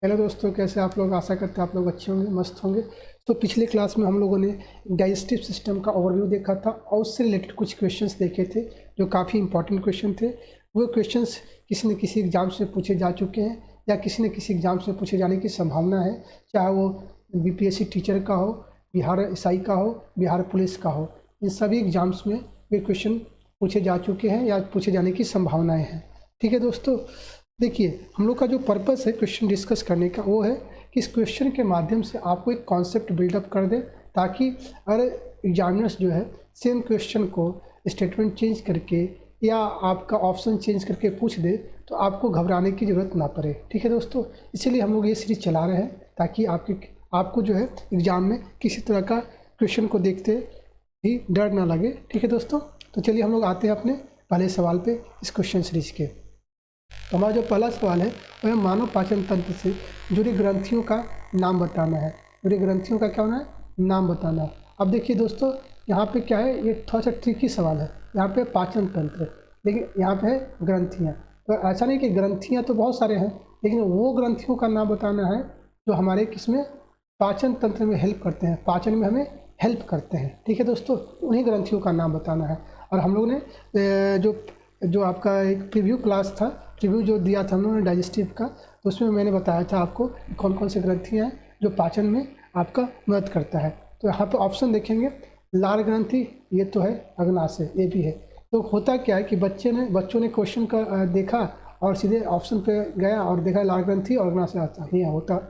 Hello दोस्तों, कैसे आप लोग? आशा करते हैं आप लोग अच्छे होंगे, मस्त होंगे। तो पिछले क्लास में हम लोगों ने डाइजेस्टिव सिस्टम का ओवरव्यू देखा था और उससे रिलेटेड कुछ क्वेश्चंस देखे थे जो काफ़ी इंपॉर्टेंट क्वेश्चन थे। वो क्वेश्चंस किसी न किसी एग्ज़ाम से पूछे जा चुके हैं या किसी न किसी एग्ज़ाम से पूछे जाने की संभावना है, चाहे वो बीपीएससी टीचर का हो, बिहार एसआई का हो, बिहार पुलिस का हो। इन सभी एग्ज़ाम्स में ये क्वेश्चन पूछे जा चुके हैं या पूछे जाने की संभावनाएँ हैं। ठीक है दोस्तों, देखिए हम लोग का जो पर्पस है क्वेश्चन डिस्कस करने का वो है कि इस क्वेश्चन के माध्यम से आपको एक कॉन्सेप्ट बिल्डअप कर दे, ताकि अगर एग्जामिनर्स जो है सेम क्वेश्चन को स्टेटमेंट चेंज करके या आपका ऑप्शन चेंज करके पूछ दे तो आपको घबराने की ज़रूरत ना पड़े। ठीक है दोस्तों, इसीलिए हम लोग ये सीरीज चला रहे हैं ताकि आपको जो है एग्ज़ाम में किसी तरह का क्वेश्चन को देखते ही डर ना लगे। ठीक है दोस्तों, तो चलिए हम लोग आते हैं अपने पहले सवाल पे इस क्वेश्चन सीरीज के। तो हमारा जो पहला सवाल है वह है मानव पाचन तंत्र से जुड़ी ग्रंथियों का नाम बताना है। जुड़ी ग्रंथियों का क्या होना है? नाम बताना है। अब देखिए दोस्तों, यहाँ पे क्या है, ये थोड़ा सा ट्रिकी सवाल है। यहाँ पे पाचन तंत्र, लेकिन यहाँ पे है ग्रंथियाँ। तो ऐसा नहीं कि ग्रंथियाँ तो बहुत सारे हैं, लेकिन वो ग्रंथियों का नाम बताना है जो हमारे किसमें पाचन तंत्र में हेल्प करते हैं, पाचन में हमें हेल्प करते हैं। ठीक है दोस्तों, उन्हीं ग्रंथियों का नाम बताना है। और हम लोग ने जो आपका एक प्रीव्यू क्लास था, रिव्यू जो दिया था हम लोगों ने डाइजेस्टिव का, तो उसमें मैंने बताया था आपको कौन कौन से ग्रंथियाँ हैं जो पाचन में आपका मदद करता है। तो यहाँ पे ऑप्शन देखेंगे, लार ग्रंथि, ये तो है, अग्नाशय ये भी है। तो होता क्या है कि बच्चों ने क्वेश्चन का देखा और सीधे ऑप्शन पे गया और देखा लार ग्रंथि और अग्नाशय आता है, ये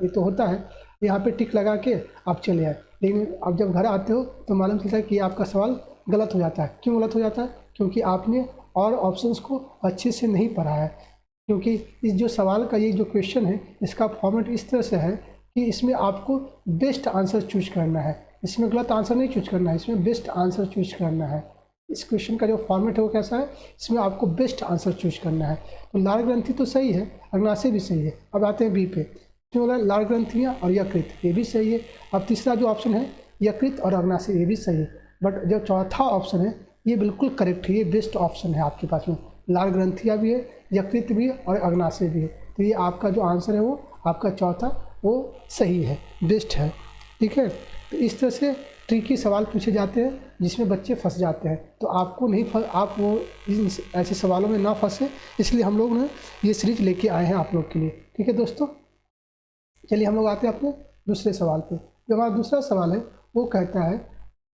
तो होता है। यहाँ पे टिक लगा के आप चले आए, लेकिन अब जब घर आते हो तो मालूम चलता है कि आपका सवाल गलत हो जाता है। क्यों गलत हो जाता है? क्योंकि आपने और ऑप्शंस को अच्छे से नहीं पढ़ा है। क्योंकि इस जो सवाल का ये जो क्वेश्चन है, इसका फॉर्मेट इस तरह से है कि इसमें आपको बेस्ट आंसर चूज करना है, इसमें गलत आंसर नहीं चूज करना है, इसमें बेस्ट आंसर चूज करना है। इस क्वेश्चन का जो फॉर्मेट है वो कैसा है, इसमें आपको बेस्ट आंसर चूज करना है। तो लार ग्रंथि तो सही है, अग्नाशय भी सही है। अब आते हैं बी पे, इसमें बोला लार ग्रंथियाँ और यकृत, ये भी सही है। अब तीसरा जो ऑप्शन है यकृत और अग्नाशय, ये भी सही है। बट जो चौथा ऑप्शन है ये बिल्कुल करेक्ट है, ये बेस्ट ऑप्शन है आपके पास में। लार ग्रंथियाँ भी है, यकृत भी है और अग्नाशय भी है। तो ये आपका जो आंसर है वो आपका चौथा वो सही है, बेस्ट है। ठीक है, तो इस तरह से ट्रिकी सवाल पूछे जाते हैं जिसमें बच्चे फंस जाते हैं। तो आपको नहीं आप वो ऐसे सवालों में ना फंसे, इसलिए हम लोग ने ये सीरीज लेके आए हैं आप लोग के लिए। ठीक है दोस्तों, चलिए हम लोग आते हैं अपने दूसरे सवाल पे। जो हमारा दूसरा सवाल है वो कहता है,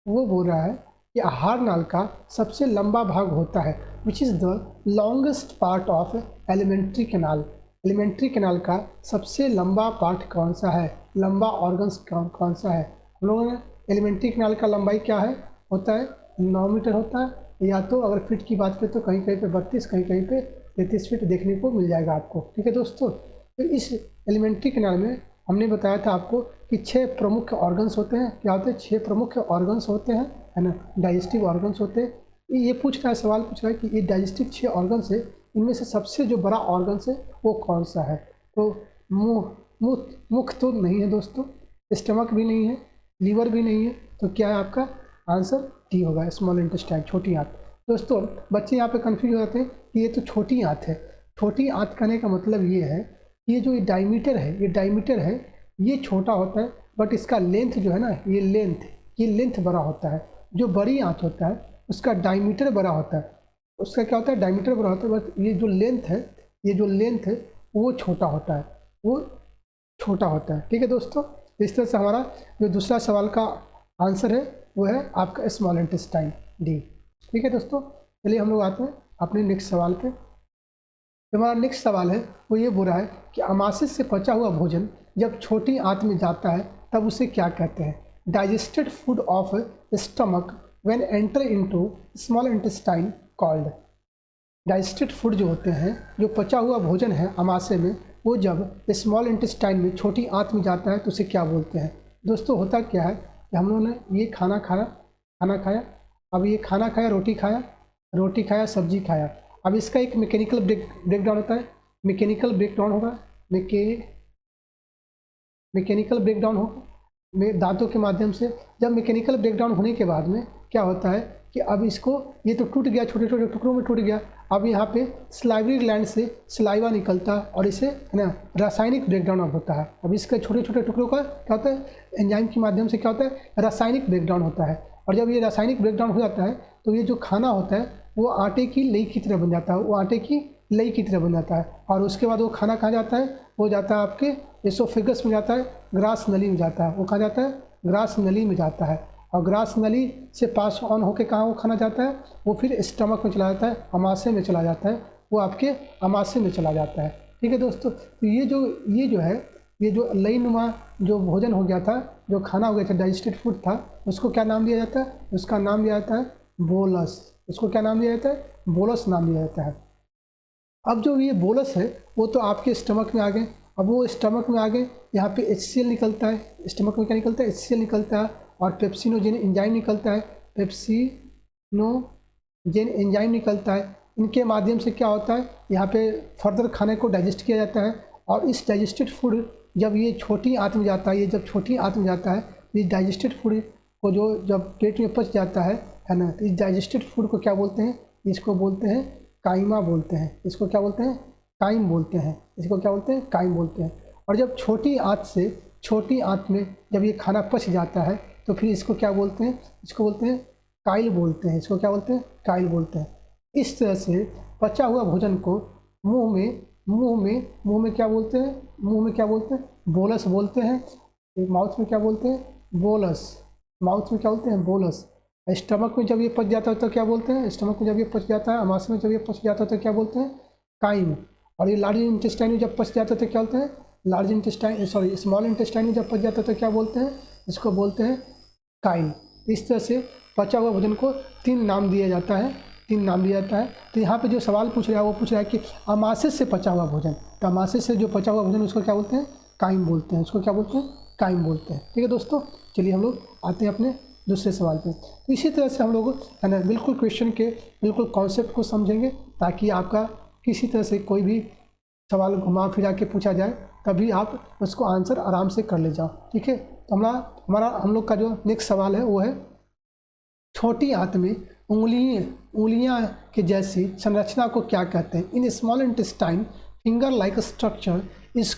वो बोल रहा है कि आहार नाल का सबसे लंबा भाग होता है, which is the longest part of alimentary canal. Alimentary canal का सबसे लंबा पार्ट कौन सा है, लंबा ऑर्गन्स कौन सा है? हम लोगों ने एलिमेंट्री कैनाल का लंबाई क्या है, होता है 9 मीटर होता है, या तो अगर फीट की बात करें तो कहीं कहीं पे 32, कहीं कहीं पे 33 फीट देखने को मिल जाएगा आपको। ठीक है दोस्तों, तो इस एलिमेंट्री कैनाल में हमने बताया था आपको कि 6 प्रमुख ऑर्गन्स होते हैं। क्या होते हैं? 6 प्रमुख ऑर्गन्स होते हैं, है ना, डाइजेस्टिव ऑर्गन्स होते हैं। ये पूछ रहा है, सवाल पूछ रहा है कि ये डाइजेस्टिव 6 ऑर्गन्स है, इनमें से सबसे जो बड़ा ऑर्गन्स है वो कौन सा है? तो मुख तो नहीं है दोस्तों, स्टमक भी नहीं है, लीवर भी नहीं है, तो क्या है आपका आंसर? डी होगा, स्मॉल इंटेस्टाइन, छोटी आंत। दोस्तों बच्चे यहाँ पे कन्फ्यूज हो जाते हैं कि ये तो छोटी आंत है। छोटी आंत कहने का मतलब ये है, ये जो डायमीटर है, ये छोटा होता है, बट इसका लेंथ जो है ना, ये लेंथ बड़ा होता है। जो बड़ी आंत होता है उसका डायमीटर बड़ा होता है, उसका क्या होता है, डायमीटर बड़ा होता है, बट ये जो लेंथ है वो छोटा होता है, ठीक है दोस्तों। इस तरह से हमारा जो दूसरा सवाल का आंसर है वो है आपका स्मॉल इंटेस्टाइन, डी। ठीक है दोस्तों, चलिए हम लोग आते हैं अपने नेक्स्ट सवाल पे। जो हमारा नेक्स्ट सवाल है वो ये बोल रहा है कि आमाशय से पचा हुआ भोजन जब छोटी आंत में जाता है तब उसे क्या कहते हैं? Digested food of stomach when enter into small intestine called. Digested food जो होते हैं, जो पचा हुआ भोजन है आमाशय में, वो जब स्मॉल इंटेस्टाइन में छोटी आंत में जाता है तो उसे क्या बोलते हैं? दोस्तों होता क्या है कि हम लोगों ने ये खाना खाया, अब ये खाना खाया, रोटी खाया, सब्जी खाया। अब इसका एक मैकेनिकल ब्रेकडाउन होता है, मैकेनिकल ब्रेकडाउन होगा दांतों के माध्यम से। जब मैकेनिकल ब्रेकडाउन होने के बाद में क्या होता है कि अब इसको ये तो टूट गया, छोटे छोटे टुकड़ों में टूट गया। अब यहाँ पे सलाइवरी ग्लैंड से सलाइवा निकलता है और इसे है ना रासायनिक ब्रेकडाउन अब होता है। अब इसके छोटे छोटे टुकड़ों का क्या होता है, एंजाइम के माध्यम से क्या होता है, रासायनिक ब्रेकडाउन होता है। और जब ये रासायनिक ब्रेकडाउन हो जाता है तो ये जो खाना होता है वो आटे की लई की तरह बन जाता है, वो आटे की लई की तरह बन जाता है। और उसके बाद वो खाना कहाँ जाता है, वो जाता है आपके एसोफेगस में जाता है, ग्रास नली में जाता है। वो कहाँ जाता है, ग्रास नली में जाता है। और ग्रास नली से पास ऑन होकर कहाँ वो खाना जाता है, वो फिर स्टमक में चला जाता है, अमाशय में चला जाता है, वो आपके अमाशय में चला जाता है। ठीक है दोस्तों, तो ये जो है, ये जो लई नुमा जो भोजन हो गया था, जो खाना हो गया था, डाइजेस्टेड फूड था, उसको क्या नाम दिया जाता है, उसका नाम दिया जाता है बोलस। उसको क्या नाम दिया जाता है, बोलस नाम दिया जाता है। अब जो ये बोलस है वो तो आपके स्टमक में आ गए। अब वो स्टमक में आ गए, यहाँ पे HCl निकलता है, स्टमक में क्या निकलता है, HCl निकलता है और पेप्सिनोजेन एंजाइम निकलता है, पेप्सिनोजेन एंजाइम निकलता है। इनके माध्यम से क्या होता है, यहाँ पे फर्दर खाने को डाइजेस्ट किया जाता है। और इस डाइजेस्टेड फूड जब ये छोटी आंत में जाता है, ये जब छोटी आंत में जाता है, इस डाइजेस्टेड फूड को जो जब पेट में पच जाता है ना, तो इस डाइजेस्टेड फूड को क्या बोलते हैं, इसको बोलते हैं काइमा बोलते हैं। इसको क्या बोलते हैं, काइम बोलते हैं। इसको क्या बोलते हैं, काइम बोलते हैं। और जब छोटी आंत से छोटी आंत में जब ये खाना पच जाता है तो फिर इसको क्या बोलते हैं, इसको बोलते हैं काइल बोलते हैं। इसको क्या बोलते हैं, काइल बोलते हैं। इस तरह से पचा हुआ भोजन को मुंह में क्या बोलते हैं, मुंह में क्या बोलते हैं, बोलस बोलते हैं। माउथ में क्या बोलते हैं, बोलस। माउथ में क्या बोलते हैं, बोलस। स्टमक में जब ये पच जाता है तो क्या बोलते हैं, स्टमक में जब ये पच जाता है, अमाशय में जब ये पच जाता है तो क्या बोलते हैं, काइम। और ये लार्ज इंटेस्टाइन में जब पच जाता है तो क्या बोलते हैं, large intestine, sorry small intestine में जब पच जाता है तो क्या बोलते हैं, इसको बोलते हैं काइम। इस तरह से पचा हुआ भोजन को 3 नाम दिया जाता है, 3 नाम दिया जाता है। तो यहाँ पे जो सवाल पूछ रहा है वो पूछ रहा है कि अमाशय से पचा हुआ भोजन, तो अमाशय से जो पचा हुआ भोजन उसको क्या बोलते हैं, काइम बोलते हैं। उसको क्या बोलते हैं, काइम बोलते हैं। ठीक है दोस्तों, चलिए हम लोग आते हैं अपने दूसरे सवाल पे। तो इसी तरह से हम लोग है ना बिल्कुल क्वेश्चन के बिल्कुल कॉन्सेप्ट को समझेंगे, ताकि आपका किसी तरह से कोई भी सवाल घुमा फिरा के पूछा जाए तभी आप उसको आंसर आराम से कर ले जाओ। ठीक है, तो हम लोग का जो नेक्स्ट सवाल है वो है, छोटी आंत में उंगलियां के जैसी संरचना को क्या कहते हैं। In small intestine finger like structure is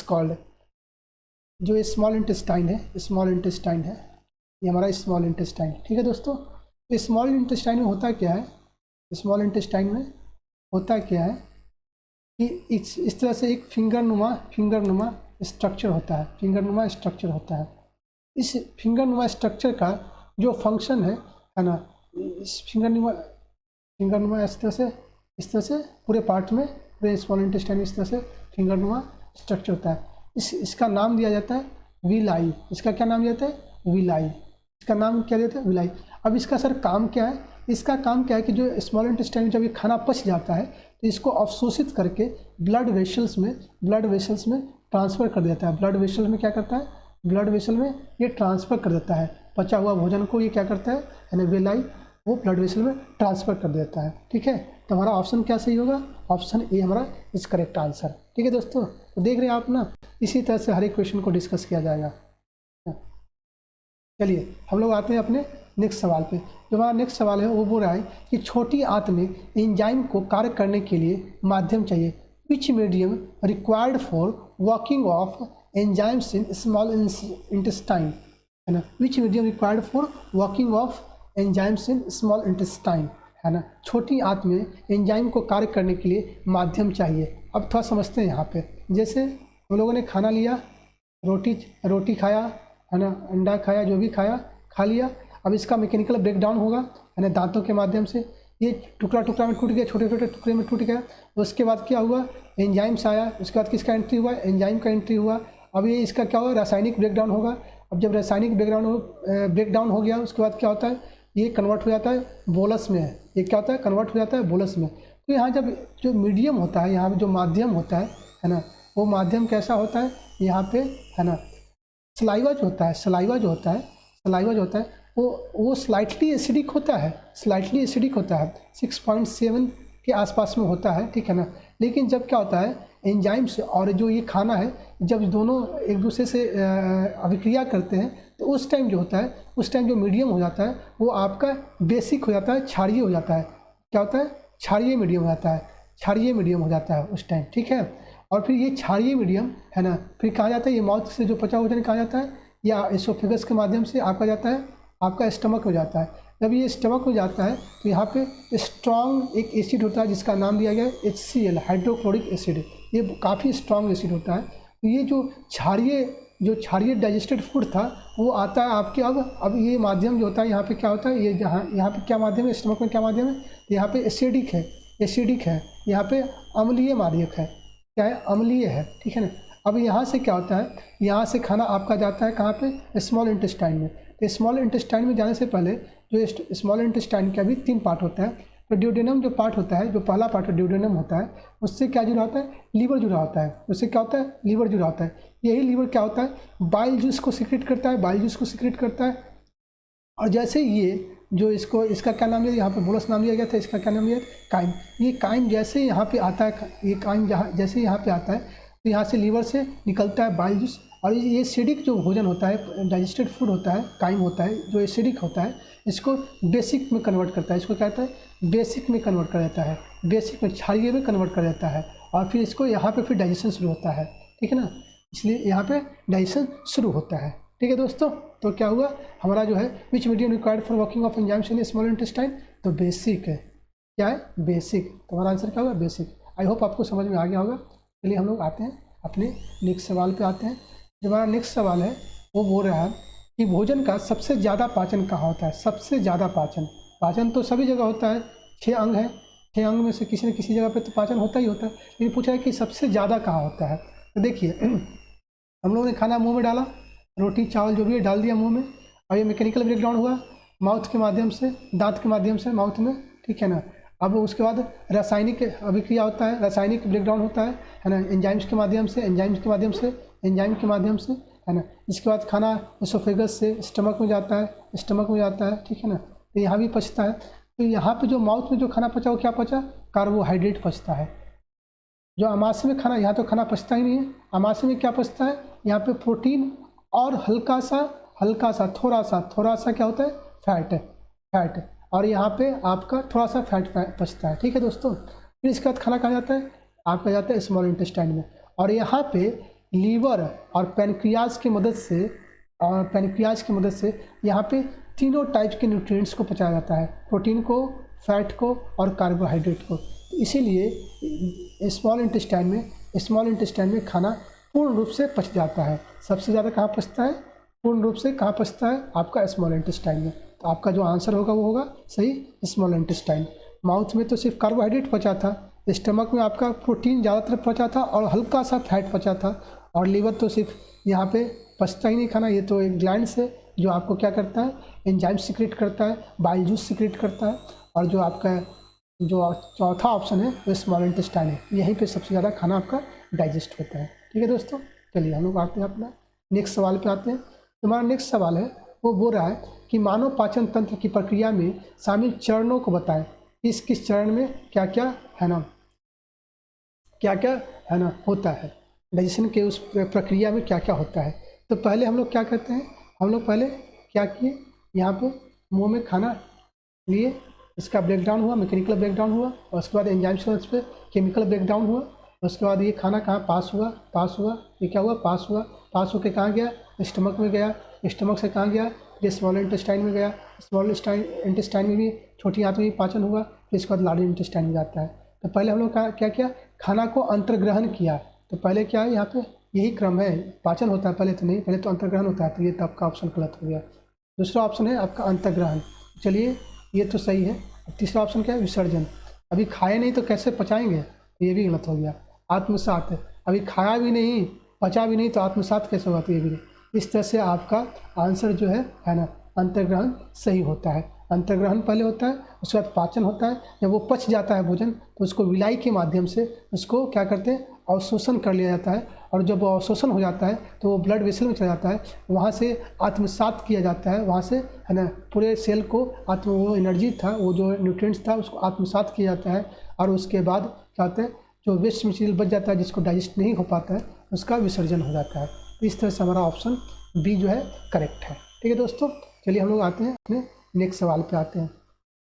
called. जो स्मॉल इंटेस्टाइन है, ये हमारा स्मॉल इंटेस्टाइन। ठीक है दोस्तों, तो स्मॉल इंटेस्टाइन में होता क्या है, स्मॉल इंटेस्टाइन में होता क्या है कि इस तरह से एक फिंगर नुमा स्ट्रक्चर होता है। इस फिंगर नुमा स्ट्रक्चर का जो फंक्शन है ना, इस फिंगर नुमा इस तरह से पूरे पार्ट में, पूरे स्मॉल इंटेस्टाइन इस तरह से फिंगर नुमा स्ट्रक्चर होता है। इसका नाम दिया जाता है विलाई। इसका क्या नाम दिया जाता है, विलाई। इसका नाम क्या देते हैं, विलाई। अब इसका सर काम क्या है, इसका काम क्या है कि जो स्मॉल इंटेस्टाइन में जब ये खाना पच जाता है तो इसको अवशोषित करके ब्लड वेसल्स में ट्रांसफ़र कर देता है। ब्लड वेसल में क्या करता है, ब्लड वेसल में ये ट्रांसफ़र कर देता है। पचा हुआ भोजन को ये क्या करता है, यानी विलाई वो ब्लड वेसल में ट्रांसफ़र कर देता है। ठीक है, तो हमारा ऑप्शन क्या सही होगा, ऑप्शन ए हमारा इज करेक्ट आंसर। ठीक है दोस्तों, तो देख रहे हैं आप ना, इसी तरह से हर एक क्वेश्चन को डिस्कस किया जाएगा। चलिए हम लोग आते हैं अपने नेक्स्ट सवाल पे। जो हमारा नेक्स्ट सवाल है वो बोल रहा है कि छोटी आंत में एंजाइम को कार्य करने के लिए माध्यम चाहिए। विच medium required for working of enzymes in small intestine, है ना। विच medium required for working of enzymes in small intestine, है ना। छोटी आंत में एंजाइम को कार्य करने के लिए माध्यम चाहिए। अब थोड़ा समझते हैं यहाँ पे। जैसे हम लोगों ने खाना लिया, रोटी खाया, है ना, अंडा खाया, जो भी खाया खा लिया। अब इसका मैकेनिकल ब्रेकडाउन होगा, है ना, दांतों के माध्यम से। ये टुकड़ा में टूट गया, छोटे छोटे टुकड़े में टूट गया। उसके बाद क्या हुआ, एंजाइम्स आया। उसके बाद किसका एंट्री हुआ, एंजाइम का एंट्री हुआ। अब ये इसका क्या हुआ, रासायनिक ब्रेकडाउन होगा। अब जब रासायनिक ब्रेकडाउन हो गया, उसके बाद क्या होता है, ये कन्वर्ट हो जाता है बोलस में। ये क्या होता है, कन्वर्ट हो जाता है बोलस में। तो यहाँ जब जो मीडियम होता है, यहाँ जो माध्यम होता है ना, वो माध्यम कैसा होता है, यहाँ पे है ना, सलाइवा जो होता है वो स्लाइटली एसिडिक होता है, 6.7 के आसपास में होता है। ठीक है ना। लेकिन जब क्या होता है एंजाइम्स और जो ये खाना है, जब दोनों एक दूसरे से अभिक्रिया करते हैं तो उस टाइम जो होता है, उस टाइम जो मीडियम हो जाता है वो आपका बेसिक हो जाता है, क्षारीय हो जाता है। क्या होता है? क्षारीय मीडियम हो जाता है, क्षारीय मीडियम हो जाता है उस टाइम, ठीक है। और फिर ये क्षारीय मीडियम है ना, फिर कहाँ जाता है? ये माउथ से जो पचा भोजन कहाँ जाता है? या एसोफेगस के माध्यम से आपका जाता है, आपका स्टमक हो जाता है। जब ये स्टमक हो जाता है तो यहाँ पे स्ट्रॉन्ग एक एसिड होता है जिसका नाम दिया गया है HCl, हाइड्रोक्लोरिक एसिड। ये काफ़ी स्ट्रॉन्ग एसिड होता है। तो ये जो क्षारीय डाइजेस्टेड फूड था वो आता है आपके अब ये माध्यम जो होता है यहाँ पे क्या होता है, ये यहाँ पे क्या माध्यम है, स्टमक में क्या माध्यम है? तो यहाँ पे एसिडिक है, यहाँ पे अम्लीय माध्यक है। क्या है? अम्लीय है, ठीक है ना। अब यहाँ से क्या होता है, यहाँ से खाना आपका जाता है कहाँ पे? स्मॉल इंटेस्टाइन में। तो स्मॉल इंटेस्टाइन में जाने से पहले जो स्मॉल इंटेस्टाइन का भी 3 पार्ट होता है। तो ड्यूडेनम जो पार्ट होता है, जो पहला पार्ट ड्यूडेनम होता है, उससे क्या जुड़ा होता है? लीवर जुड़ा होता है। उससे क्या होता है? लीवर जुड़ा होता है। यही लीवर क्या होता है? बाइल जूस को सीक्रेट करता है, और जैसे ये जो इसका क्या नाम लिया, यहाँ पे बोलस नाम लिया गया था, इसका क्या नाम लिया? काइम। ये काइम जैसे यहाँ पे आता है, ये काइम जैसे यहाँ पे आता है तो यहाँ से लीवर से निकलता है बाइल जूस, और ये एसिडिक जो भोजन होता है, डाइजेस्टेड फूड होता है, काइम होता है जो एसिडिक होता है, इसको बेसिक में कन्वर्ट करता है। इसको क्या कहता है? बेसिक में कन्वर्ट कर देता है, बेसिक में, क्षारीय में कन्वर्ट कर देता है, और फिर इसको यहाँ पे फिर डाइजेशन शुरू होता है, ठीक है ना। इसलिए यहाँ पे डाइजेशन शुरू होता है, ठीक है दोस्तों। तो क्या हुआ हमारा जो है, विच medium required for working of enzymes in small intestine? तो बेसिक है। क्या है? बेसिक। तो हमारा आंसर क्या होगा? बेसिक। आई होप आपको समझ में आ गया होगा। चलिए हम लोग आते हैं अपने नेक्स्ट सवाल पे आते हैं। जो हमारा नेक्स्ट सवाल है वो बोल रहा है कि भोजन का सबसे ज़्यादा पाचन कहाँ होता है? सबसे ज़्यादा पाचन तो सभी जगह होता है, 6 अंग है, 6 अंग में से किसी न किसी जगह पे तो पाचन होता ही होता है, लेकिन पूछा है कि सबसे ज़्यादा कहाँ होता है। तो देखिए हम लोगों ने खाना मुंह में डाला, रोटी चावल जो भी है डाल दिया मुंह में, और ये मैकेनिकल ब्रेकडाउन हुआ माउथ के माध्यम से, दांत के माध्यम से माउथ में, ठीक है ना। अब उसके बाद रासायनिक अभिक्रिया होता है, रासायनिक ब्रेकडाउन होता है ना, एंजाइम के माध्यम से, है ना। इसके बाद खाना एसोफेगस से स्टमक में जाता है, ठीक है ना। तो यहाँ भी पचता है। तो यहाँ पे जो माउथ में जो खाना पचा वो क्या पचा? कार्बोहाइड्रेट पचता है। जो अमाशय में खाना, यहाँ तो खाना पचता ही नहीं है, अमाशय में क्या पचता है? यहाँ पे प्रोटीन और हल्का सा थोड़ा सा क्या होता है? फैट, और यहाँ पे आपका थोड़ा सा फैट पचता है, ठीक है दोस्तों। फिर इसके बाद खाना कहाँ जाता है? आपका जाता है स्मॉल इंटेस्टाइन में, और यहाँ पे लीवर और पैनक्रियाज की मदद से यहाँ पे तीनों टाइप के न्यूट्रिएंट्स को पचाया जाता है, प्रोटीन को, फैट को और कार्बोहाइड्रेट को। इसीलिए स्मॉल इंटेस्टाइन में खाना पूर्ण रूप से पच जाता है। सबसे ज़्यादा कहाँ पचता है? पूर्ण रूप से कहाँ पचता है? आपका स्मॉल इंटेस्टाइन में। तो आपका जो आंसर होगा वो होगा सही, स्मॉल इंटेस्टाइन। माउथ में तो सिर्फ कार्बोहाइड्रेट पचा था, स्टमक में आपका प्रोटीन ज़्यादातर पचा था और हल्का सा फैट पचा था, और लीवर तो सिर्फ यहाँ पे पचता ही नहीं खाना, ये तो एक ग्लैंड से जो आपको क्या करता है? एंजाइम सीक्रेट करता है, बाइल जूस सीक्रेट करता है, और जो आपका जो चौथा ऑप्शन है वो स्मॉल इंटेस्टाइन है। यहीं पे सबसे ज़्यादा खाना आपका डाइजेस्ट होता है, ठीक है दोस्तों। चलिए हम लोग आते हैं अपना नेक्स्ट सवाल पे आते हैं। तो हमारा नेक्स्ट सवाल है वो बोल रहा है कि मानव पाचन तंत्र की प्रक्रिया में शामिल चरणों को बताएं। किस चरण में क्या क्या है ना होता है, डाइजेशन के उस प्रक्रिया में क्या क्या होता है। तो पहले हम लोग क्या करते हैं? हम लोग पहले क्या किए, यहाँ पे मुंह में खाना लिए, इसका ब्रेकडाउन हुआ, मैकेनिकल ब्रेकडाउन हुआ, और उसके बाद एंजाइम्स पे केमिकल ब्रेकडाउन हुआ। उसके बाद ये खाना कहाँ पास हुआ, ये क्या हुआ? पास होके कहाँ गया? स्टमक में गया, स्टमक से कहाँ गया? ये स्मॉल इंटेस्टाइन में गया, स्मॉल इंटेस्टाइन में भी छोटी आंत में भी पाचन हुआ, फिर इसके बाद लार्ज इंटेस्टाइन में जाता है। तो पहले हम लोग क्या किया? खाना को अंतर्ग्रहण किया। तो पहले क्या है? यहाँ पे यही क्रम है, पाचन होता है पहले तो नहीं, पहले तो अंतर्ग्रहण होता है, तो ये तो आपका ऑप्शन गलत हो गया। दूसरा ऑप्शन है आपका अंतर्ग्रहण, चलिए ये तो सही है। तीसरा ऑप्शन क्या है? विसर्जन। अभी खाए नहीं तो कैसे पचाएंगे, तो ये भी गलत हो गया। आत्मसात, अभी खाया भी नहीं, पचा भी नहीं, तो आत्मसात कैसे होगा, तो ये भी नहीं। इस तरह से आपका आंसर जो है ना, अंतर्ग्रहण सही होता है। अंतर्ग्रहण पहले होता है, उसके बाद पाचन होता है। जब वो पच जाता है भोजन तो उसको विलाई के माध्यम से उसको क्या करते हैं? अवशोषण कर लिया जाता है, और जब वो अवशोषण हो जाता है तो वो ब्लड वेसल में चला जाता है, वहाँ से आत्मसात किया जाता है, वहाँ से है ना पूरे सेल को वो एनर्जी था, वो जो न्यूट्रिएंट्स था उसको आत्मसात किया जाता है, और उसके बाद क्या होता है? जो वेस्ट मटेरियल बच जाता है जिसको डाइजेस्ट नहीं हो पाता है उसका विसर्जन हो जाता है। तो इस तरह से हमारा ऑप्शन बी जो है करेक्ट है। ठीक है दोस्तों, चलिए हम लोग आते हैं अपने नेक्स्ट सवाल पे आते हैं।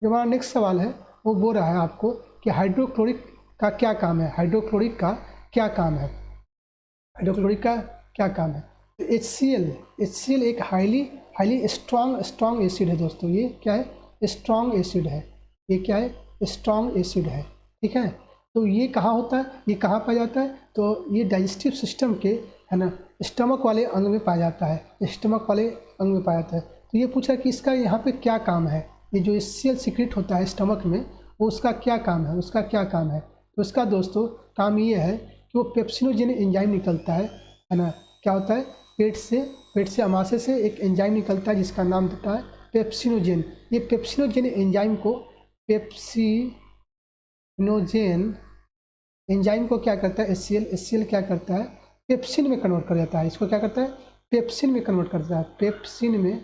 जो हमारा नेक्स्ट सवाल है वो बोल रहा है आपको कि हाइड्रोक्लोरिक का क्या काम है। हाइड्रोक्लोरिक का क्या काम है? हाइड्रोक्लोरिक का क्या काम है? तो HCl एक हाईली स्ट्रॉन्ग एसिड है दोस्तों। ये क्या है? स्ट्रॉन्ग एसिड है। ये क्या है? स्ट्रॉन्ग एसिड है। ठीक है, तो ये कहाँ होता है? ये कहाँ पाया जाता है? तो ये डाइजेस्टिव सिस्टम के, है ना, स्टमक वाले अंग में पाया जाता है। स्टमक वाले अंग में पाया जाता है। तो ये पूछा कि इसका यहाँ पे क्या काम है? ये जो HCl सीक्रेट होता है स्टमक में, वो उसका क्या काम है? उसका क्या काम है? तो उसका दोस्तों काम ये है कि वो पेप्सिनोजेन एंजाइम निकलता है ना। क्या होता है? पेट से अमाशय से एक एंजाइम निकलता है जिसका नाम देता है पेप्सिनोजेन। ये पेप्सिनोजेन एंजाइम को क्या करता है? HCl क्या करता है? पेप्सिन में कन्वर्ट कर देता है। इसको क्या करता है? पेप्सिन में कन्वर्ट कर देता है। पेप्सिन में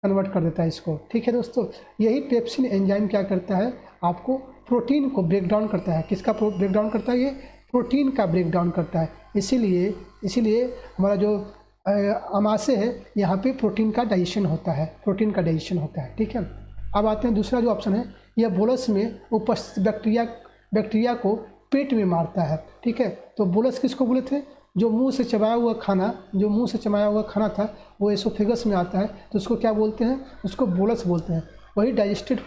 कन्वर्ट कर देता है इसको। ठीक है दोस्तों, यही पेप्सिन एंजाइम क्या करता है? आपको प्रोटीन को ब्रेक डाउन करता है। किसका ब्रेक डाउन करता है? ये प्रोटीन का ब्रेक डाउन करता है। इसीलिए हमारा जो अमाशय है यहाँ पे प्रोटीन का डाइजेशन होता है। ठीक है, अब आते हैं दूसरा जो ऑप्शन है, यह बोलस में उपस्थित बैक्टीरिया को पेट में मारता है। ठीक है, तो बोलस किसको बोले थे? जो मुंह से चबाया हुआ खाना था वो एसोफेगस में आता है, तो उसको क्या बोलते हैं? उसको बोलस बोलते हैं। वही डाइजेस्टेड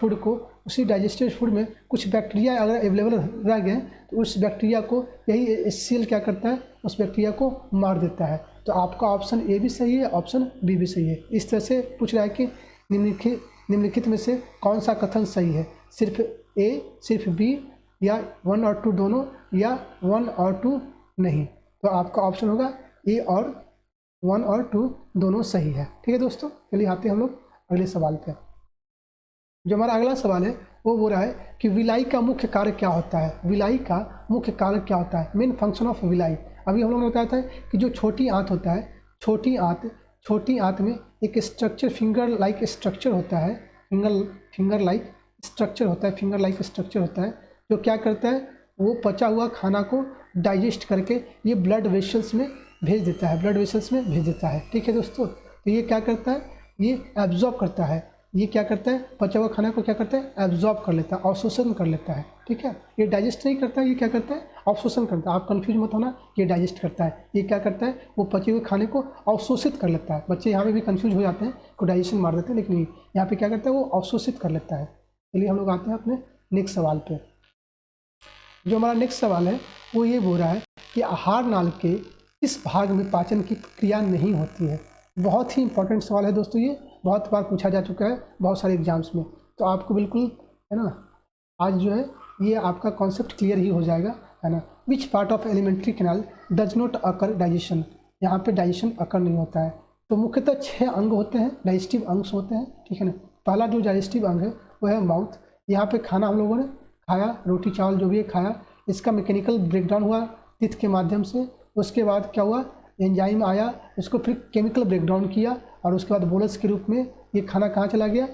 फूड में कुछ बैक्टीरिया अगर अवेलेबल रह गए तो उस बैक्टीरिया को यही HCl क्या करता है? उस बैक्टीरिया को मार देता है। तो आपका ऑप्शन ए भी सही है, ऑप्शन बी भी सही है। इस तरह से पूछ रहा है कि निम्नलिखित में से कौन सा कथन सही है? सिर्फ ए, सिर्फ बी, या 1 और 2 दोनों, या 1 और 2 नहीं? तो आपका ऑप्शन होगा ए और 1 और 2 दोनों सही है। ठीक है दोस्तों, चलिए आते हैं हम लोग अगले सवाल पे। जो हमारा अगला सवाल है वो बोल रहा है कि विलाई का मुख्य कार्य क्या होता है? विलाई का मुख्य कार्य क्या होता है? Main function of villi. अभी हम लोगों ने बताया था कि जो छोटी आंत होता है, छोटी आंत में एक स्ट्रक्चर फिंगर लाइक स्ट्रक्चर होता है। फिंगर लाइक स्ट्रक्चर होता है जो क्या करता है? वो पचा हुआ खाना को डाइजेस्ट करके ये ब्लड वेसल्स में भेज देता है। ठीक है दोस्तों, तो ये क्या करता है? ये एब्जॉर्ब करता है। ये क्या करता है? पचा हुआ खाना को क्या करता है? एब्जॉर्ब कर लेता है, अवशोषण कर लेता है। ठीक है, ये डाइजेस्ट नहीं करता है, ये क्या करता है? अवशोषण करता है। आप कंफ्यूज मत होना, ये डाइजेस्ट करता है। ये क्या करता है? वो पचे हुए खाने को अवशोषित कर लेता है। बच्चे यहाँ पे भी कंफ्यूज हो जाते हैं, को डाइजेशन मार देते हैं, लेकिन यहाँ पे क्या करता है? वो अवशोषित कर लेता है। चलिए हम लोग आते हैं अपने नेक्स्ट सवाल पे। जो हमारा नेक्स्ट सवाल है वो ये बोल रहा है कि आहार नाल के किस भाग में पाचन की क्रिया नहीं होती है? बहुत ही इंपॉर्टेंट सवाल है दोस्तों, ये बहुत बार पूछा जा चुका है बहुत सारे एग्जाम्स में। तो आपको बिल्कुल, है ना, आज जो है ये आपका कॉन्सेप्ट क्लियर ही हो जाएगा, है ना। Which part of alimentary canal does not occur digestion? यहाँ पे डाइजेशन अकर नहीं होता है। तो मुख्यतः 6 अंग होते हैं, डाइजेस्टिव अंग होते हैं। ठीक है ना। पहला जो डाइजेस्टिव अंग है वो है माउथ। यहाँ पे खाना हम लोगों ने खाया, रोटी चावल जो भी खाया, इसका मैकेनिकल ब्रेकडाउन हुआ टीथ के माध्यम से। उसके बाद क्या हुआ? एंजाइम आया, उसको फिर केमिकल ब्रेकडाउन किया, और उसके बाद बोलस के रूप में ये खाना कहाँ चला गया?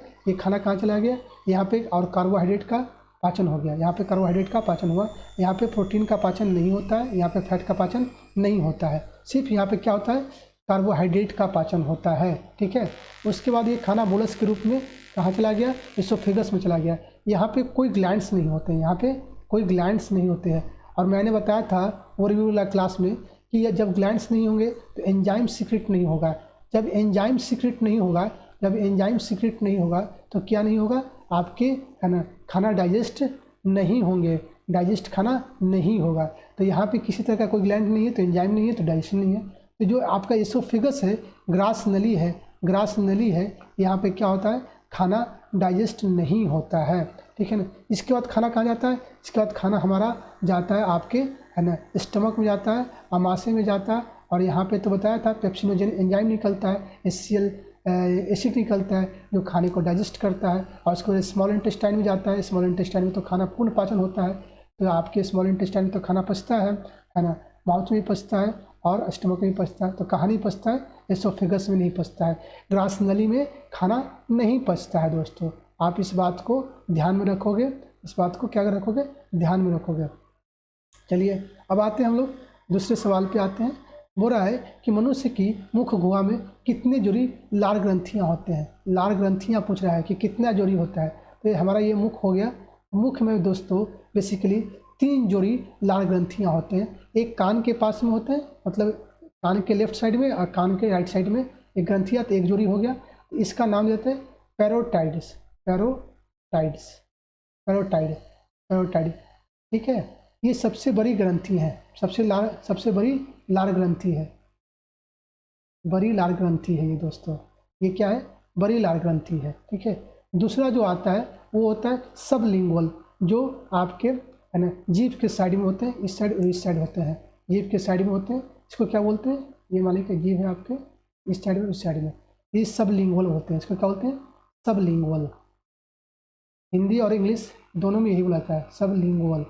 यहाँ पे, और कार्बोहाइड्रेट का पाचन हो गया। यहाँ पे कार्बोहाइड्रेट का पाचन हुआ। यहाँ पे प्रोटीन का पाचन नहीं होता है, यहाँ पे फैट का पाचन नहीं होता है। सिर्फ यहाँ पे क्या होता है? कार्बोहाइड्रेट का पाचन होता है। ठीक है। उसके बाद ये खाना बोलस के रूप में कहाँ चला गया? एसोफेगस में चला गया। यहाँ पे कोई ग्लैंड्स नहीं होते हैं, और मैंने बताया था ओवरव्यू वाला क्लास में कि ये जब ग्लैंड्स नहीं होंगे तो एंजाइम सीक्रेट नहीं होगा। जब एंजाइम सीक्रेट नहीं होगा तो क्या नहीं होगा? आपके, है ना, खाना डाइजेस्ट नहीं होंगे, खाना नहीं होगा। तो यहाँ पे किसी तरह का कोई ग्लैंड नहीं है तो एंजाइम नहीं है तो डाइजेशन नहीं है। तो जो आपका एसोफेगस है, ग्रास नली है, यहाँ पे क्या होता है? खाना डाइजेस्ट नहीं होता है। ठीक है ना। इसके बाद खाना कहाँ जाता है? इसके बाद खाना हमारा जाता है आपके, है ना, स्टमक में जाता है, अमाशय में जाता है, और यहाँ पे तो बताया था पेप्सिनोजेन एंजाइम निकलता है, HCl एसिड निकलता है जो खाने को डाइजेस्ट करता है, और उसके बाद स्मॉल इंटेस्टाइन में जाता है। स्मॉल इंटेस्टाइन में तो खाना पूर्ण पाचन होता है, तो आपके स्मॉल इंटेस्टाइन में तो खाना पचता है ना, माउथ में पचता है और स्टमक में पचता है। तो कहाँ नहीं पचता है? एसोफेगस में नहीं पचता है, ग्रास नली में खाना नहीं पचता है। दोस्तों आप इस बात को ध्यान में रखोगे, ध्यान में रखोगे। चलिए अब आते हैं हम लोग दूसरे सवाल पे आते हैं। बोल रहा है कि मनुष्य की मुख गुहा में कितने जोड़ी लार ग्रंथियां होते हैं। लार ग्रंथियां पूछ रहा है कि कितना जोड़ी होता है। तो ये हमारा ये मुख हो गया। मुख में दोस्तों बेसिकली 3 जोड़ी लार ग्रंथियां होते हैं। एक कान के पास में होते हैं, मतलब कान के लेफ्ट साइड में और कान के राइट साइड में एक ग्रंथियां, तो एक जोड़ी हो गया। इसका नाम देते हैं पैरोटाइड्स। पैरोटाइड्स, पैरोटाइड, पैरोटाइड, ठीक है। ये सबसे बड़ी ग्रंथि है, सबसे बड़ी लार ग्रंथि है, बड़ी लार ग्रंथि है ये दोस्तों। ये क्या है? बड़ी लार ग्रंथि है, ठीक है। दूसरा जो आता है वो होता है सबलिंगुअल, जो आपके है ना जीभ के साइड में होते हैं, इस साइड और इस साइड होते हैं, जीभ के साइड में होते हैं। इसको क्या बोलते हैं? ये मान लीजिए जीभ है आपके इस साइड में इस साइड में, ये सबलिंगुअल होते हैं। इसको क्या बोलते हैं? सबलिंगुअल। हिंदी और इंग्लिश दोनों में यही बोला जाता है, सबलिंगुअल,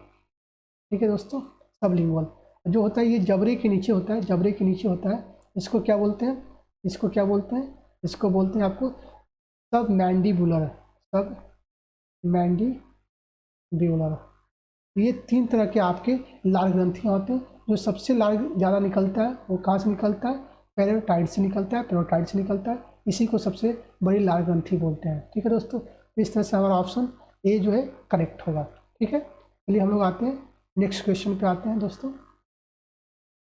ठीक है दोस्तों। सबलिंगुअल जो होता है ये जबड़े के नीचे होता है, जबड़े के नीचे होता है। इसको क्या बोलते हैं? इसको क्या बोलते हैं? इसको बोलते हैं आपको सब मैंडिबुलर, सब मैंडिबुलर। ये 3 तरह के आपके लार ग्रंथियाँ होते हैं। जो सबसे लार ज़्यादा निकलता है वो कहाँ से निकलता है? पैरोटाइड से निकलता है, पैरोटाइड से निकलता है। इसी को सबसे बड़ी लार ग्रंथि बोलते हैं, ठीक है दोस्तों। इस तरह से हमारा ऑप्शन ए जो है करेक्ट होगा, ठीक है। चलिए हम लोग आते हैं नेक्स्ट क्वेश्चन पे आते हैं दोस्तों।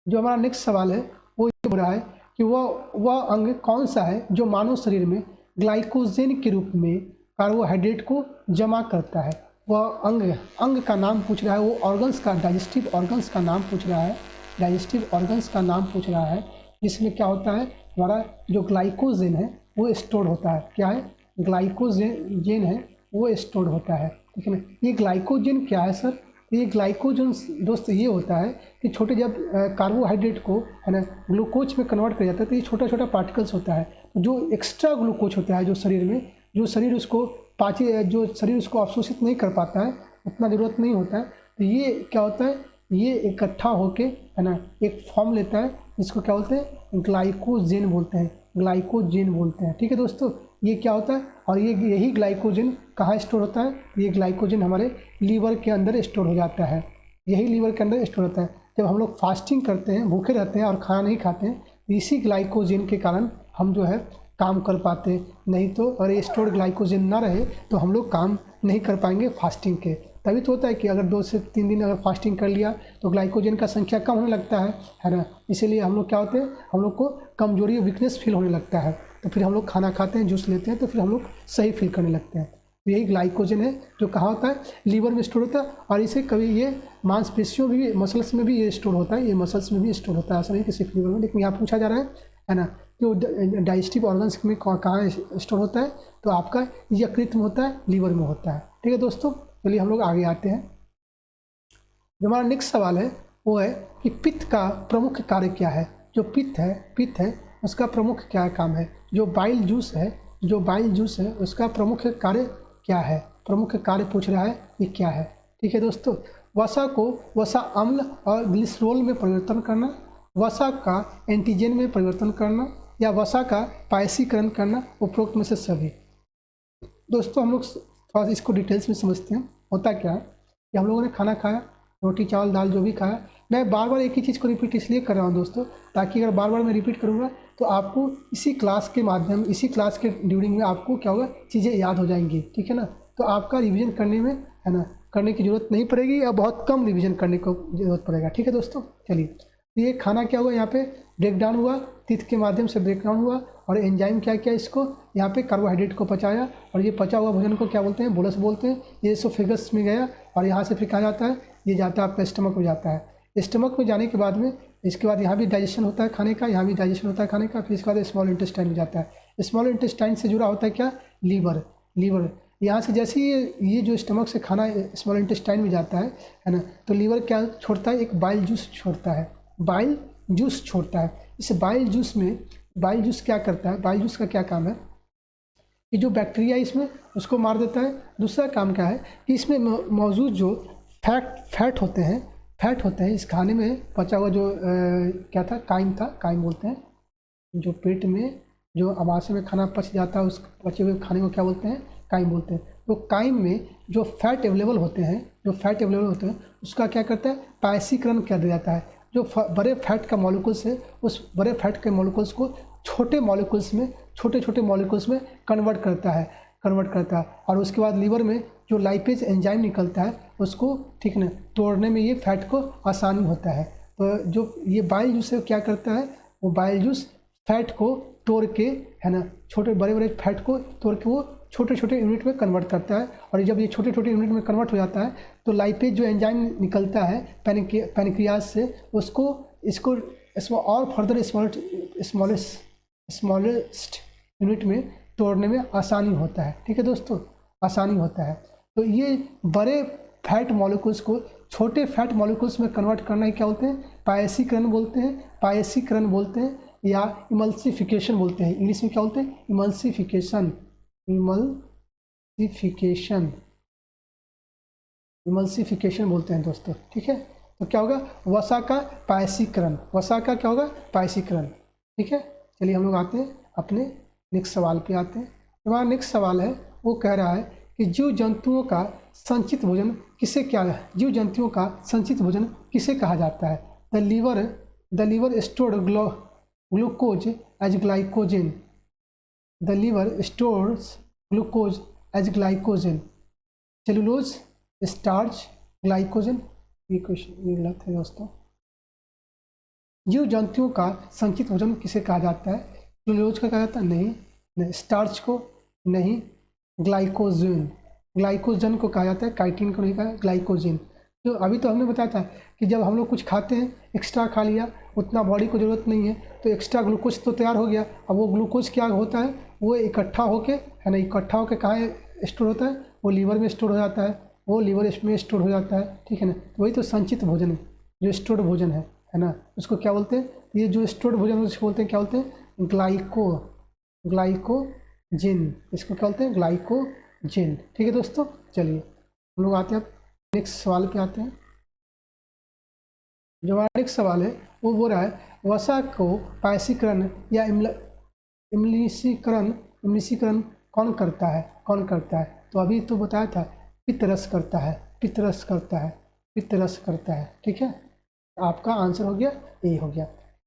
जो हमारा नेक्स्ट सवाल है वो ये बोल रहा है कि वह अंग कौन सा है जो मानव शरीर में ग्लाइकोजेन के रूप में कार्बोहाइड्रेट को जमा करता है। वह अंग का नाम पूछ रहा है, वो ऑर्गन्स का, डाइजेस्टिव ऑर्गन्स का नाम पूछ रहा है, डाइजेस्टिव ऑर्गन्स का नाम पूछ रहा है। जिसमें क्या होता है? हमारा जो ग्लाइकोजेन है वो स्टोर होता है। क्या है? ग्लाइकोजेन है वो स्टोर होता है, ठीक है ना। ये ग्लाइकोजेन क्या है सर? ये ग्लाइकोजन दोस्त ये होता है कि छोटे जब कार्बोहाइड्रेट को है ना ग्लूकोज में कन्वर्ट किया जाता है तो ये छोटा छोटा पार्टिकल्स होता है। जो एक्स्ट्रा ग्लूकोज होता है जो शरीर में, जो शरीर उसको जो शरीर उसको अवशोषित नहीं कर पाता है, उतना ज़रूरत नहीं होता है, तो ये क्या होता है? ये इकट्ठा होके है ना एक फॉर्म लेता है, जिसको क्या बोलते हैं? ग्लाइकोजेन बोलते हैं, ग्लाइकोजेन बोलते हैं, ठीक है दोस्तों। ये क्या होता है? और यही ग्लाइकोजन कहाँ स्टोर होता है? ये ग्लाइकोजन हमारे लीवर के अंदर स्टोर हो जाता है, यही लीवर के अंदर स्टोर होता है। जब हम लोग फास्टिंग करते हैं, भूखे रहते हैं और खाना नहीं खाते हैं, तो इसी ग्लाइकोजन के कारण हम जो है काम कर पाते हैं। नहीं तो अगर स्टोर ग्लाइकोजन ना रहे तो हम लोग काम नहीं कर पाएंगे फास्टिंग के। तभी तो होता है कि अगर 2 से 3 दिन अगर फास्टिंग कर लिया तो ग्लाइकोजन का संख्या कम होने लगता है ना। इसीलिए हम लोग क्या होते हैं? हम लोग को कमजोरी, वीकनेस फील होने लगता है। तो फिर हम लोग खाना खाते हैं, जूस लेते हैं, तो फिर हम लोग सही फील करने लगते हैं। तो यही ग्लाइकोजन है जो कहाँ होता है? लीवर में स्टोर होता है। और इसे कभी ये मांसपेशियों में भी, मसल्स में भी ये स्टोर होता है, ये मसल्स में भी स्टोर होता है, ऐसा नहीं कि सिर्फ लीवर में। लेकिन यहाँ पूछा जा रहा है ना कि डाइजेस्टिव ऑर्गन्स में कहाँ स्टोर होता है? तो आपका यकृत में होता है, लीवर में होता है, ठीक है दोस्तों। चलिए हम लोग आगे आते हैं। जो हमारा नेक्स्ट सवाल है वो है कि पित्त का प्रमुख कार्य क्या है। जो पित्त है उसका प्रमुख क्या काम है। जो बाइल जूस है उसका प्रमुख कार्य क्या है? प्रमुख कार्य पूछ रहा है, ये क्या है, ठीक है दोस्तों। वसा को वसा अम्ल और ग्लिसरॉल में परिवर्तन करना, वसा का एंटीजन में परिवर्तन करना, या वसा का पायसीकरण करना, उपरोक्त में से सभी। दोस्तों हम लोग थोड़ा सा इसको डिटेल्स में समझते हैं। होता क्या है कि हम लोगों ने खाना खाया, रोटी चावल दाल जो भी खाया, मैं बार बार एक ही चीज़ को रिपीट इसलिए कर रहा हूँ दोस्तों, ताकि अगर बार बार मैं रिपीट करूँगा तो आपको इसी क्लास के माध्यम, इसी क्लास के ड्यूरिंग में आपको क्या होगा? चीज़ें याद हो जाएंगी, ठीक है ना। तो आपका रिवीजन करने में है ना करने की ज़रूरत नहीं पड़ेगी, या बहुत कम रिवीजन करने को ज़रूरत पड़ेगा, ठीक है दोस्तों। चलिए, तो ये खाना क्या हुआ? यहाँ पे ब्रेक डाउन हुआ, तीत के माध्यम से ब्रेक डाउन हुआ, और एंजाइम क्या किया? इसको यहाँ पे कार्बोहाइड्रेट को पचाया, और ये पचा हुआ भोजन को क्या बोलते हैं? बोलस बोलते हैं। ये एसोफेगस में गया और यहाँ से फिर कहाँ जाता है? ये जाता है आपका स्टमक में जाता है। स्टमक में जाने के बाद में इसके बाद यहाँ भी डाइजेशन होता है खाने का, यहाँ भी डाइजेशन होता है खाने का, फिर इसके बाद स्मॉल इंटेस्टाइन में जाता है। स्मॉल इंटेस्टाइन से जुड़ा होता है क्या? लीवर। यहाँ से जैसे ही ये जो स्टमक से खाना स्मॉल इंटेस्टाइन में जाता है ना, तो लीवर क्या छोड़ता है? एक बाइल जूस छोड़ता है, बाइल जूस छोड़ता है। इस बाइल जूस क्या करता है? बाइल जूस का क्या काम है कि जो बैक्टीरिया इसमें उसको मार देता है। दूसरा काम क्या है कि इसमें मौजूद जो फैट होते हैं इस खाने में पचा हुआ जो क्या था? काइम बोलते हैं। जो पेट में जो आमाशय में खाना पच जाता है, उस पचे हुए खाने को क्या बोलते हैं? काइम बोलते हैं। तो काइम में जो फैट अवेलेबल होते हैं, जो फैट अवेलेबल होते हैं उसका क्या करता है, पायसीकरण कर दिया जाता है। जो बड़े फैट का मॉलिक्यूल्स है उस बड़े फैट के मॉलिक्यूल्स को छोटे मॉलिक्यूल्स में, छोटे छोटे मॉलिक्यूल्स में कन्वर्ट करता है और उसके बाद लीवर में जो लाइपेज एंजाइम निकलता है उसको, ठीक ना, तोड़ने में ये फैट को आसानी होता है। तो जो ये बाइल जूस है क्या करता है, वो बाइल जूस फैट को तोड़ के, है ना, छोटे बड़े बड़े फैट को तोड़ के वो छोटे छोटे यूनिट में कन्वर्ट करता है। और जब ये छोटे छोटे यूनिट में कन्वर्ट हो जाता है तो लाइपेज जो एंजाइम निकलता है पैनक्रियाज से, इसको और फर्दर स्मॉलेस्ट यूनिट में तोड़ने में आसानी होता है। ठीक है दोस्तों, आसानी होता है। तो ये बड़े फैट मॉलिक्यूल्स को छोटे फैट मॉलिक्यूल्स में कन्वर्ट करना ही क्या बोलते हैं, पायसीकरण बोलते हैं या इमल्सिफिकेशन बोलते हैं। इंग्लिश में क्या बोलते हैं, इमल्सिफिकेशन बोलते हैं दोस्तों। ठीक है, तो क्या होगा, वसा का क्या होगा, पायसीकरण। ठीक है, चलिए हम लोग आते हैं अपने नेक्स्ट सवाल पे आते हैं। हमारा नेक्स्ट सवाल है, वो कह रहा है कि जीव जंतुओं का संचित भोजन किसे कहा जाता है। The liver stored glucose as glycogen. The liver stores glucose as glycogen. Cellulose, starch, glycogen. ये क्वेश्चन ये गलत है दोस्तों। जीव जंतुओं का संचित भोजन किसे कहा जाता है, सेलुलोज का कहा जाता है, नहीं, स्टार्च को नहीं, ग्लाइकोजन को कहा जाता है, काइटिन को नहीं कहा, ग्लाइकोजन। जो अभी तो हमने बताया था कि जब हम लोग कुछ खाते हैं, एक्स्ट्रा खा लिया, उतना बॉडी को ज़रूरत नहीं है तो एक्स्ट्रा ग्लूकोज तो तैयार हो गया। अब वो ग्लूकोज क्या होता है, वो इकट्ठा होके, है ना, इकट्ठा होके कहाँ स्टोर होता है, वो लीवर में स्टोर हो जाता है, ठीक है ना। तो वही तो संचित भोजन है, जो स्टोर्ड भोजन है ना, उसको क्या बोलते हैं, ये जो स्टोर्ड भोजन उसको बोलते हैं, क्या बोलते हैं, ग्लाइकोजन। इसको क्या बोलते हैं, ग्लाइकोजन। ठीक है दोस्तों, चलिए हम लोग आते हैं नेक्स्ट सवाल पे आते हैं। जो हमारा नेक्स्ट सवाल है वो बोल रहा है, वसा को पायसीकरण या इमलीसीकरण कौन करता है। तो अभी तो बताया था, पित्तरस करता है। ठीक है, आपका आंसर हो गया, ए हो गया।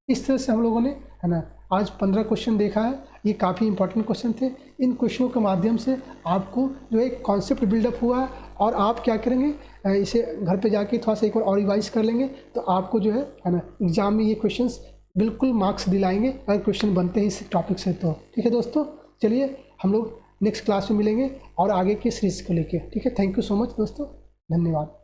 इस तरह से हम लोगों ने, है ना, आज 15 क्वेश्चन देखा है। ये काफ़ी इंपॉर्टेंट क्वेश्चन थे। इन क्वेश्चनों के माध्यम से आपको जो एक कॉन्सेप्ट बिल्डअप हुआ है और आप क्या करेंगे, इसे घर पे जाके थोड़ा सा एक और रिवाइज कर लेंगे तो आपको जो है ना, एग्जाम में ये क्वेश्चंस बिल्कुल मार्क्स दिलाएंगे अगर क्वेश्चन बनते हैं इस टॉपिक से तो। ठीक है दोस्तों, चलिए हम लोग नेक्स्ट क्लास में मिलेंगे और आगे की सीरीज को लेके। ठीक है, थैंक यू सो मच दोस्तों, धन्यवाद।